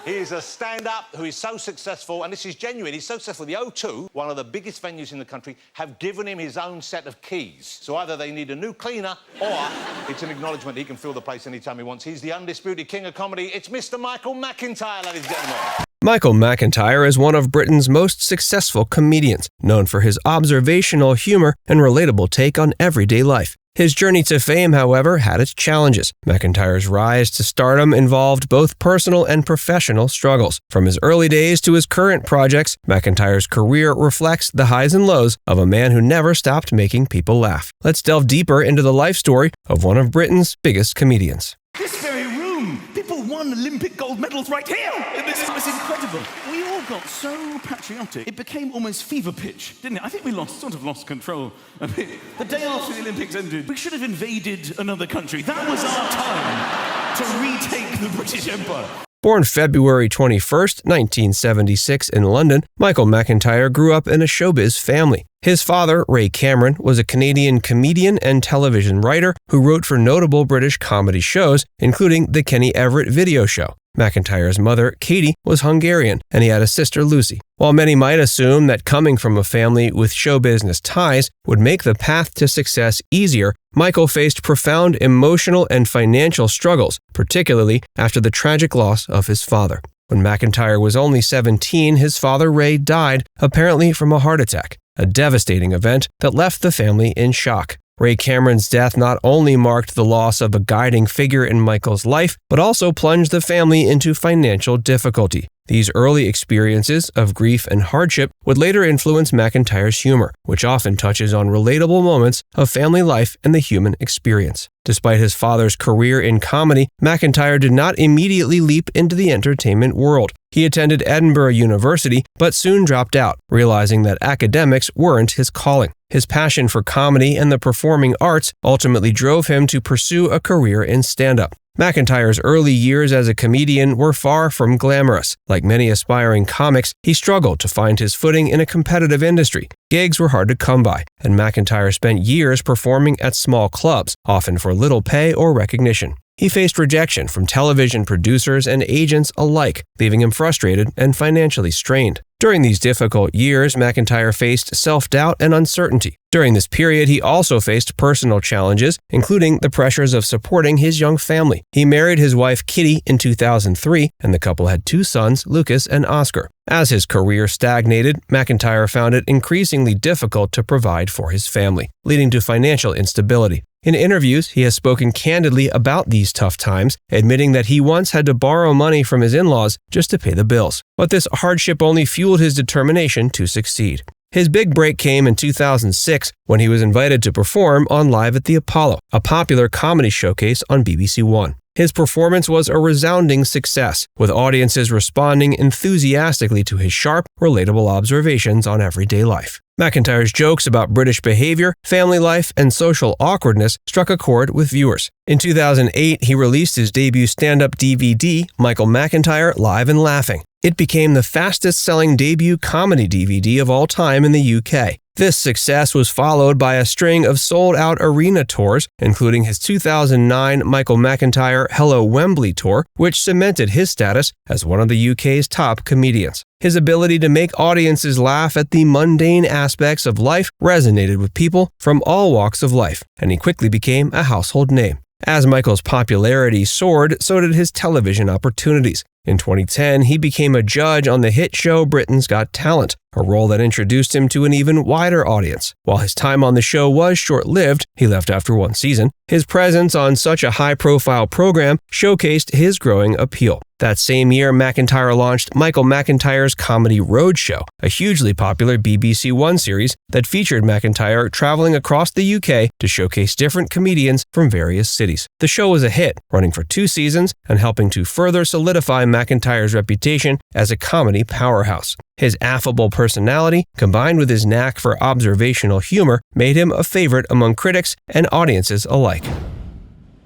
He is a stand-up who is so successful, and this is genuine, he's so successful. The O2, one of the biggest venues in the country, have given him his own set of keys. So either they need a new cleaner, or it's an acknowledgement he can fill the place anytime he wants. He's the undisputed king of comedy. It's Mr. Michael McIntyre, ladies and gentlemen. Michael McIntyre is one of Britain's most successful comedians, known for his observational humor and relatable take on everyday life. His journey to fame, however, had its challenges. McIntyre's rise to stardom involved both personal and professional struggles. From his early days to his current projects, McIntyre's career reflects the highs and lows of a man who never stopped making people laugh. Let's delve deeper into the life story of one of Britain's biggest comedians. This very room, people won Olympic gold medals right here. This was incredible. We all got so patriotic, it became almost fever pitch, didn't it? I think we sort of lost control a bit. The day after the Olympics ended, we should have invaded another country. That was our time to retake the British Empire. Born February 21st, 1976 in London, Michael McIntyre grew up in a showbiz family. His father, Ray Cameron, was a Canadian comedian and television writer who wrote for notable British comedy shows, including the Kenny Everett video show. McIntyre's mother, Katie, was Hungarian, and he had a sister, Lucy. While many might assume that coming from a family with show business ties would make the path to success easier, Michael faced profound emotional and financial struggles, particularly after the tragic loss of his father. When McIntyre was only 17, his father, Ray, died, apparently from a heart attack, a devastating event that left the family in shock. Ray Cameron's death not only marked the loss of a guiding figure in Michael's life, but also plunged the family into financial difficulty. These early experiences of grief and hardship would later influence McIntyre's humor, which often touches on relatable moments of family life and the human experience. Despite his father's career in comedy, McIntyre did not immediately leap into the entertainment world. He attended Edinburgh University, but soon dropped out, realizing that academics weren't his calling. His passion for comedy and the performing arts ultimately drove him to pursue a career in stand-up. McIntyre's early years as a comedian were far from glamorous. Like many aspiring comics, he struggled to find his footing in a competitive industry. Gigs were hard to come by, and McIntyre spent years performing at small clubs, often for little pay or recognition. He faced rejection from television producers and agents alike, leaving him frustrated and financially strained. During these difficult years, McIntyre faced self-doubt and uncertainty. During this period, he also faced personal challenges, including the pressures of supporting his young family. He married his wife Kitty in 2003, and the couple had 2 sons, Lucas and Oscar. As his career stagnated, McIntyre found it increasingly difficult to provide for his family, leading to financial instability. In interviews, he has spoken candidly about these tough times, admitting that he once had to borrow money from his in-laws just to pay the bills. But this hardship only fueled his determination to succeed. His big break came in 2006 when he was invited to perform on Live at the Apollo, a popular comedy showcase on BBC One. His performance was a resounding success, with audiences responding enthusiastically to his sharp, relatable observations on everyday life. McIntyre's jokes about British behavior, family life, and social awkwardness struck a chord with viewers. In 2008, he released his debut stand-up DVD, Michael McIntyre Live and Laughing. It became the fastest-selling debut comedy DVD of all time in the UK. This success was followed by a string of sold-out arena tours, including his 2009 Michael McIntyre Hello Wembley tour, which cemented his status as one of the UK's top comedians. His ability to make audiences laugh at the mundane aspects of life resonated with people from all walks of life, and he quickly became a household name. As Michael's popularity soared, so did his television opportunities. In 2010, he became a judge on the hit show Britain's Got Talent, a role that introduced him to an even wider audience. While his time on the show was short-lived, he left after 1 season, his presence on such a high-profile program showcased his growing appeal. That same year, McIntyre launched Michael McIntyre's Comedy Roadshow, a hugely popular BBC One series that featured McIntyre traveling across the UK to showcase different comedians from various cities. The show was a hit, running for 2 seasons and helping to further solidify McIntyre's reputation as a comedy powerhouse. His affable personality, combined with his knack for observational humor, made him a favorite among critics and audiences alike.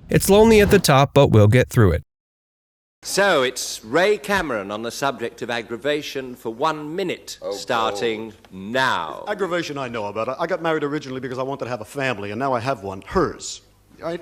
It's lonely at the top, but we'll get through it. So it's Ray Cameron on the subject of aggravation for 1 minute, starting now. Aggravation I know about. I got married originally because I wanted to have a family, and now I have one, hers. Right?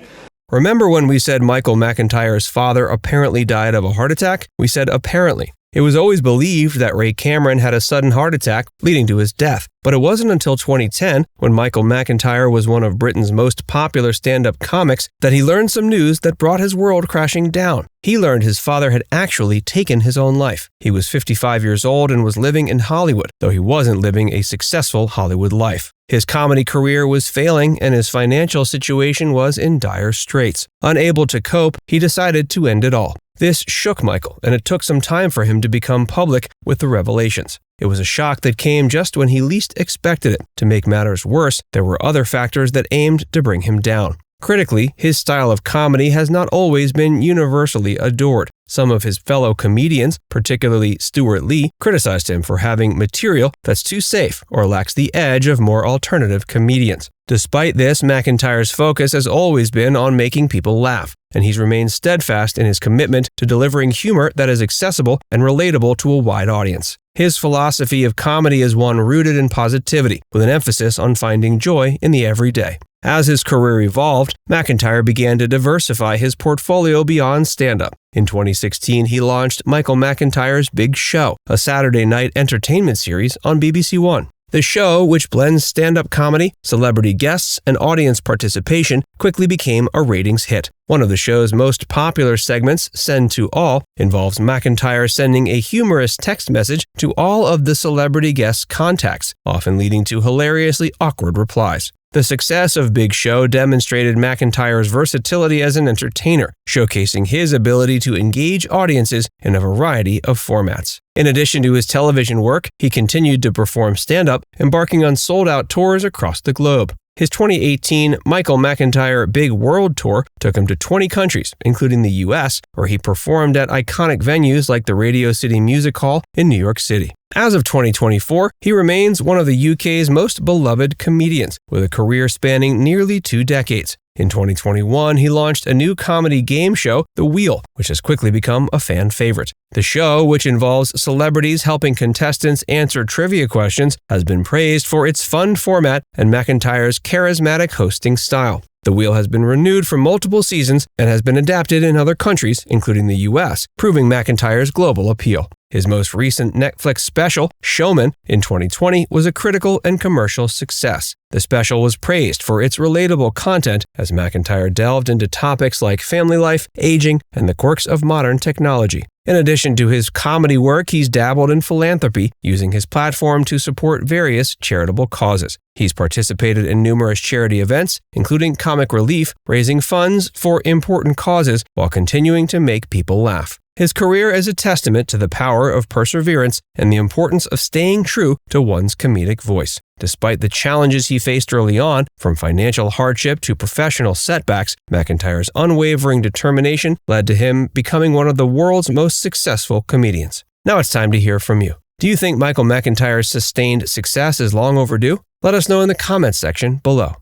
Remember when we said Michael McIntyre's father apparently died of a heart attack? We said apparently. It was always believed that Ray Cameron had a sudden heart attack leading to his death, but it wasn't until 2010, when Michael McIntyre was one of Britain's most popular stand-up comics, that he learned some news that brought his world crashing down. He learned his father had actually taken his own life. He was 55 years old and was living in Hollywood, though he wasn't living a successful Hollywood life. His comedy career was failing and his financial situation was in dire straits. Unable to cope, he decided to end it all. This shook Michael, and it took some time for him to become public with the revelations. It was a shock that came just when he least expected it. To make matters worse, there were other factors that aimed to bring him down. Critically, his style of comedy has not always been universally adored. Some of his fellow comedians, particularly Stuart Lee, criticized him for having material that's too safe or lacks the edge of more alternative comedians. Despite this, McIntyre's focus has always been on making people laugh, and he's remained steadfast in his commitment to delivering humor that is accessible and relatable to a wide audience. His philosophy of comedy is one rooted in positivity, with an emphasis on finding joy in the everyday. As his career evolved, McIntyre began to diversify his portfolio beyond stand-up. In 2016, he launched Michael McIntyre's Big Show, a Saturday night entertainment series on BBC One. The show, which blends stand-up comedy, celebrity guests, and audience participation, quickly became a ratings hit. One of the show's most popular segments, Send to All, involves McIntyre sending a humorous text message to all of the celebrity guests' contacts, often leading to hilariously awkward replies. The success of Big Show demonstrated McIntyre's versatility as an entertainer, showcasing his ability to engage audiences in a variety of formats. In addition to his television work, he continued to perform stand-up, embarking on sold-out tours across the globe. His 2018 Michael McIntyre Big World Tour took him to 20 countries, including the US, where he performed at iconic venues like the Radio City Music Hall in New York City. As of 2024, he remains one of the UK's most beloved comedians, with a career spanning nearly 2 decades. In 2021, he launched a new comedy game show, The Wheel, which has quickly become a fan favorite. The show, which involves celebrities helping contestants answer trivia questions, has been praised for its fun format and McIntyre's charismatic hosting style. The Wheel has been renewed for multiple seasons and has been adapted in other countries, including the US, proving McIntyre's global appeal. His most recent Netflix special, Showman, in 2020 was a critical and commercial success. The special was praised for its relatable content as McIntyre delved into topics like family life, aging, and the quirks of modern technology. In addition to his comedy work, he's dabbled in philanthropy, using his platform to support various charitable causes. He's participated in numerous charity events, including Comic Relief, raising funds for important causes while continuing to make people laugh. His career is a testament to the power of perseverance and the importance of staying true to one's comedic voice. Despite the challenges he faced early on, from financial hardship to professional setbacks, McIntyre's unwavering determination led to him becoming one of the world's most successful comedians. Now it's time to hear from you. Do you think Michael McIntyre's sustained success is long overdue? Let us know in the comments section below.